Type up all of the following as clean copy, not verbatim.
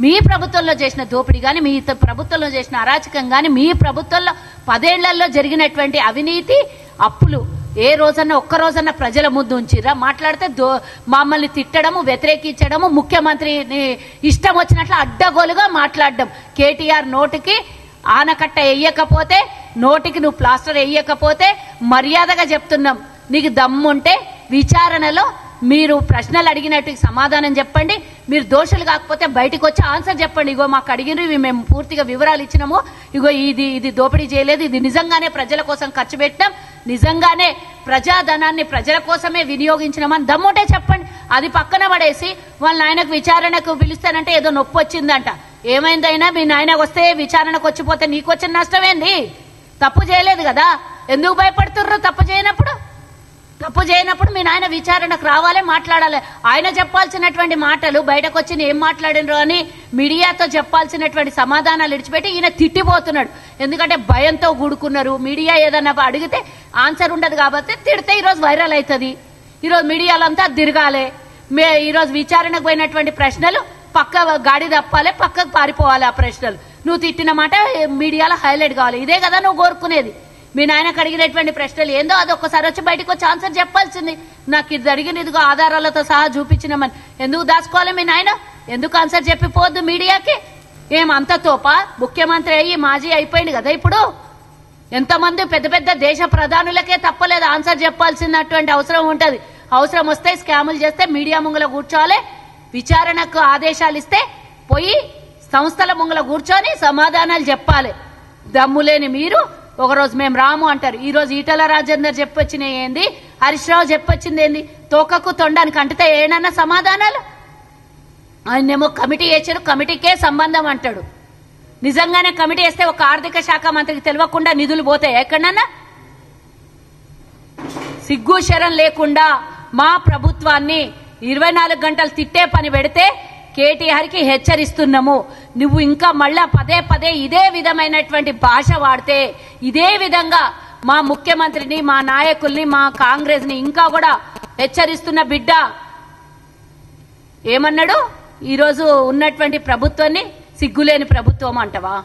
మీ ప్రభుత్వంలో చేసిన దోపిడీ కానీ, మీ ప్రభుత్వంలో చేసిన అరాచకం కానీ, మీ ప్రభుత్వంలో 10 ఏళ్లలో జరిగినటువంటి అవినీతి, అప్పులు ఏ రోజన్నా ఒక్క రోజన్నా ప్రజల ముందు ఉంచిరా? మాట్లాడితే మమ్మల్ని తిట్టడము, వ్యతిరేకించడము, ముఖ్యమంత్రిని ఇష్టం వచ్చినట్లు అడ్డగోలుగా మాట్లాడడం. కేటీఆర్ నోటికి ఆనకట్ట వేయకపోతే, నోటికి నువ్వు ప్లాస్టర్ వేయకపోతే మర్యాదగా చెప్తున్నాం, నీకు దమ్ముంటే విచారణలో మీరు ప్రశ్నలు అడిగినట్టు సమాధానం చెప్పండి. మీరు దోషులు కాకపోతే బయటకు వచ్చి ఆన్సర్ చెప్పండి. ఇగో మాకు అడిగిన ఇవి మేము పూర్తిగా వివరాలు ఇచ్చినాము, ఇగో ఇది దోపిడీ చేయలేదు, ఇది నిజంగానే ప్రజల కోసం ఖర్చు పెట్టాం, నిజంగానే ప్రజాధనాన్ని ప్రజల కోసమే వినియోగించినామని దమ్ముంటే చెప్పండి. అది పక్కన పడేసి వాళ్ళ నాయనకు విచారణకు పిలుస్తానంటే ఏదో నొప్పి వచ్చిందంట. ఏమైందైనా మీ నాయనకు వస్తే విచారణకు వచ్చిపోతే నీకు వచ్చిన నష్టం ఏంది? తప్పు చేయలేదు కదా, ఎందుకు భయపడుతుర్రు? తప్పు చేయనప్పుడు మీ నాయన విచారణకు రావాలి, మాట్లాడాలి. ఆయన చెప్పాల్సినటువంటి మాటలు బయటకు వచ్చి ఏం మాట్లాడినరు అని మీడియాతో చెప్పాల్సినటువంటి సమాధానాలు ఇడిచిపెట్టి ఈయన తిట్టిపోతున్నాడు. ఎందుకంటే భయంతో కూడుకున్నారు. మీడియా ఏదన్నా అడిగితే ఆన్సర్ ఉండదు కాబట్టి తిడితే ఈరోజు వైరల్ అవుతుంది. ఈరోజు మీడియాలంతా తిరగాలి. ఈరోజు విచారణకు పోయినటువంటి ప్రశ్నలు పక్క గాడి తప్పాలి, పక్కకు పారిపోవాలి. ఆ ప్రశ్నలు నువ్వు తిట్టిన మాట మీడియాలో హైలైట్ కావాలి. ఇదే కదా నువ్వు కోరుకునేది. మీ నాయనకు అడిగినటువంటి ప్రశ్నలు ఏందో అది ఒక్కసారి వచ్చి బయటకు వచ్చి ఆన్సర్ చెప్పాల్సింది. నాకు ఇది అడిగిన ఇదిగో ఆధారాలతో సహా చూపించినామని ఎందుకు దాచుకోవాలి? మీ నాయన ఎందుకు ఆన్సర్ చెప్పిపోవద్దు మీడియాకి? ఏమంత తోపా? ముఖ్యమంత్రి అయ్యి మాజీ అయిపోయింది కదా, ఇప్పుడు ఎంతమంది పెద్ద పెద్ద దేశ ప్రధానులకే తప్పలేదు ఆన్సర్ చెప్పాల్సినటువంటి అవసరం ఉంటది. అవసరం వస్తే స్కాములు చేస్తే మీడియా ముంగల కూర్చోవాలి, విచారణకు ఆదేశాలు ఇస్తే పోయి సంస్థల ముంగల కూర్చొని సమాధానాలు చెప్పాలి. దమ్ములేని మీరు ఒకరోజు మేము రాము అంటారు, ఈ రోజు ఈటల రాజేందర్ చెప్పొచ్చిన ఏంది, హరీష్ రావు చెప్పొచ్చింది ఏంది? తోకకు తొండానికి అంటితే ఏనన్నా సమాధానాలు? ఆయనేమో కమిటీ వేసాడు, కమిటీకే సంబంధం అంటాడు. నిజంగానే కమిటీ వేస్తే ఒక ఆర్థిక శాఖ మంత్రికి తెలియకుండా నిధులు పోతాయి ఎక్కడన్నా? సిగ్గు శరం లేకుండా మా ప్రభుత్వాన్ని 24 గంటలు తిట్టే పని పెడితే కేటీఆర్కి హెచ్చరిస్తున్నాము. నువ్వు ఇంకా మళ్ళా పదే ఇదే విధమైనటువంటి భాష వాడితే, ఇదే విధంగా మా ముఖ్యమంత్రిని, మా నాయకుల్ని, మా కాంగ్రెస్ ని ఇంకా కూడా హెచ్చరిస్తున్న బిడ్డ. ఏమన్నాడు? ఈరోజు ఉన్నటువంటి ప్రభుత్వాన్ని సిగ్గులేని ప్రభుత్వం అంటవా?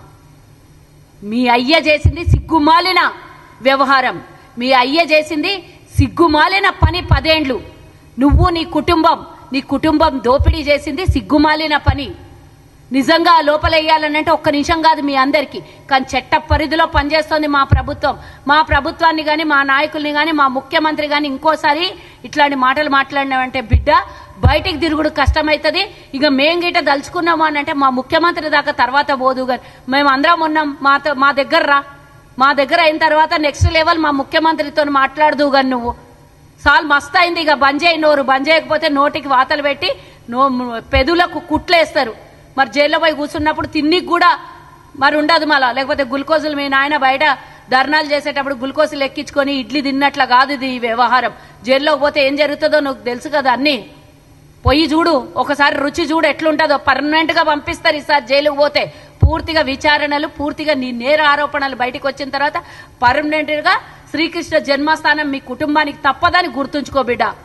మీ అయ్య చేసింది సిగ్గుమాలిన వ్యవహారం, మీ అయ్య చేసింది సిగ్గుమాలిన పని. 10 ఏండ్లు నువ్వు నీ కుటుంబం దోపిడీ చేసింది సిగ్గుమాలిన పని. నిజంగా లోపలేయాలనంటే ఒక్క నిమిషం కాదు మీ అందరికీ, కానీ చట్ట పరిధిలో పనిచేస్తోంది మా ప్రభుత్వం. మా ప్రభుత్వాన్ని కానీ, మా నాయకుల్ని కానీ, మా ముఖ్యమంత్రి కానీ ఇంకోసారి ఇట్లాంటి మాటలు మాట్లాడినామంటే బిడ్డ బయటికి తిరుగుడు కష్టమవుతుంది. ఇక మేం గిట దలుచుకున్నాము అని అంటే మా ముఖ్యమంత్రి దాకా తర్వాత పోదు. కానీ మేము అందరం ఉన్నాం, మా దగ్గర అయిన తర్వాత నెక్స్ట్ లెవెల్ మా ముఖ్యమంత్రితో మాట్లాడదు. కానీ నువ్వు సాల్ మస్తు అయింది, ఇక బంద్ చేయి నోరు. బంద్ చేయకపోతే నోటికి వాతలు పెట్టి పెదులకు కుట్లేస్తారు. మరి జైల్లో పోయి కూర్చున్నప్పుడు తిన్నికి కూడా మరి ఉండదు మళ్ళా. లేకపోతే గ్లూకోజులు మీ నాయన బయట ధర్నాలు చేసేటప్పుడు గ్లూకోజులు ఎక్కించుకొని ఇడ్లీ తిన్నట్లా కాదు ఇది ఈ వ్యవహారం. జైల్లోకి పోతే ఏం జరుగుతుందో నువ్వు తెలుసు కదా. అన్ని పోయి చూడు, ఒకసారి రుచి చూడు ఎట్లుంటుందో. పర్మనెంట్ గా పంపిస్తారు ఈసారి జైలుకు పోతే. పూర్తిగా విచారణలు, పూర్తిగా నీ నేర ఆరోపణలు బయటకు వచ్చిన తర్వాత పర్మనెంట్ గా శ్రీకృష్ణ జన్మస్థానం మీ కుటుంబానికి తప్పదని గుర్తుంచుకో బిడ్డ.